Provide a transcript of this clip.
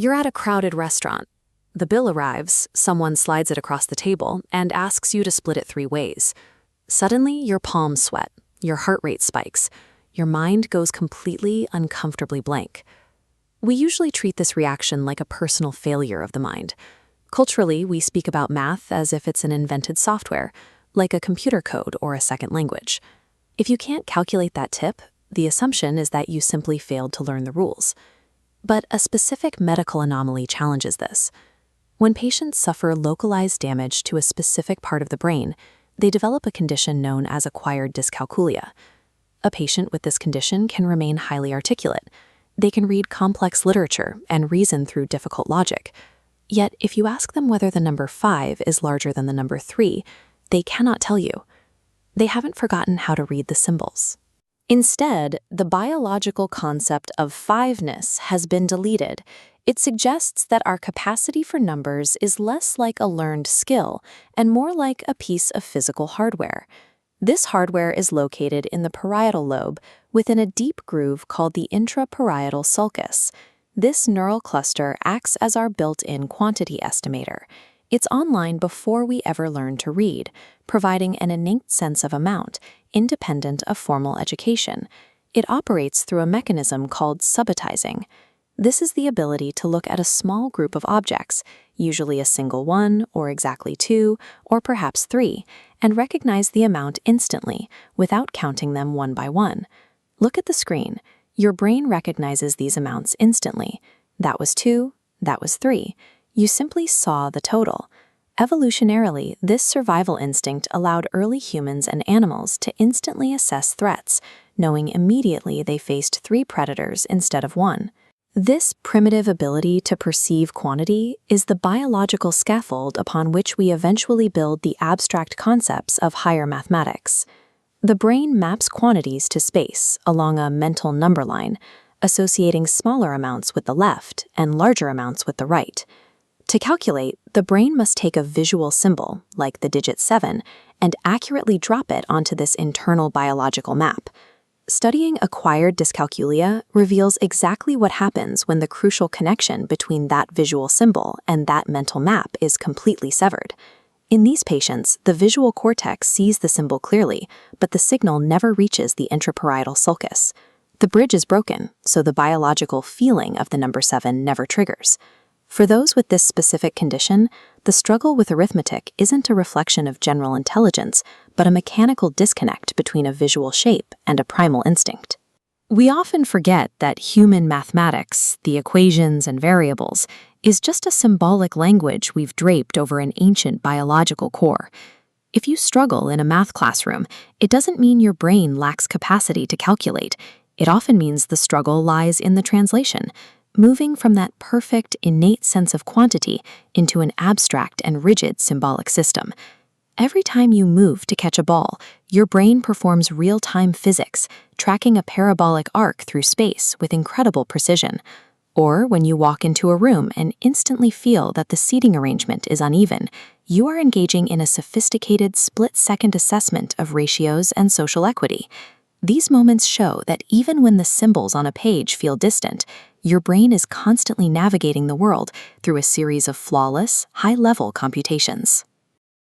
You're at a crowded restaurant. The bill arrives, someone slides it across the table, and asks you to split it 3 ways. Suddenly, your palms sweat, your heart rate spikes, your mind goes completely uncomfortably blank. We usually treat this reaction like a personal failure of the mind. Culturally, we speak about math as if it's an invented software, like a computer code or a second language. If you can't calculate that tip, the assumption is that you simply failed to learn the rules. But a specific medical anomaly challenges this. When patients suffer localized damage to a specific part of the brain, they develop a condition known as acquired dyscalculia. A patient with this condition can remain highly articulate. They can read complex literature and reason through difficult logic. Yet, if you ask them whether the number 5 is larger than the number 3, they cannot tell you. They haven't forgotten how to read the symbols. Instead, the biological concept of fiveness has been deleted. It suggests that our capacity for numbers is less like a learned skill and more like a piece of physical hardware. This hardware is located in the parietal lobe within a deep groove called the intraparietal sulcus. This neural cluster acts as our built-in quantity estimator. It's online before we ever learn to read, providing an innate sense of amount, independent of formal education. It operates through a mechanism called subitizing. This is the ability to look at a small group of objects, usually a single one, or exactly 2, or perhaps 3, and recognize the amount instantly, without counting them one by one. Look at the screen. Your brain recognizes these amounts instantly. That was 2, that was 3. You simply saw the total. Evolutionarily, this survival instinct allowed early humans and animals to instantly assess threats, knowing immediately they faced 3 predators instead of 1. This primitive ability to perceive quantity is the biological scaffold upon which we eventually build the abstract concepts of higher mathematics. The brain maps quantities to space along a mental number line, associating smaller amounts with the left and larger amounts with the right. To calculate, the brain must take a visual symbol, like the digit 7, and accurately drop it onto this internal biological map. Studying acquired dyscalculia reveals exactly what happens when the crucial connection between that visual symbol and that mental map is completely severed. In these patients, the visual cortex sees the symbol clearly, but the signal never reaches the intraparietal sulcus. The bridge is broken, so the biological feeling of the number 7 never triggers. For those with this specific condition, the struggle with arithmetic isn't a reflection of general intelligence, but a mechanical disconnect between a visual shape and a primal instinct. We often forget that human mathematics, the equations and variables, is just a symbolic language we've draped over an ancient biological core. If you struggle in a math classroom, it doesn't mean your brain lacks capacity to calculate. It often means the struggle lies in the translation, moving from that perfect, innate sense of quantity into an abstract and rigid symbolic system. Every time you move to catch a ball, your brain performs real-time physics, tracking a parabolic arc through space with incredible precision. Or when you walk into a room and instantly feel that the seating arrangement is uneven, you are engaging in a sophisticated split-second assessment of ratios and social equity. These moments show that even when the symbols on a page feel distant, your brain is constantly navigating the world through a series of flawless, high-level computations.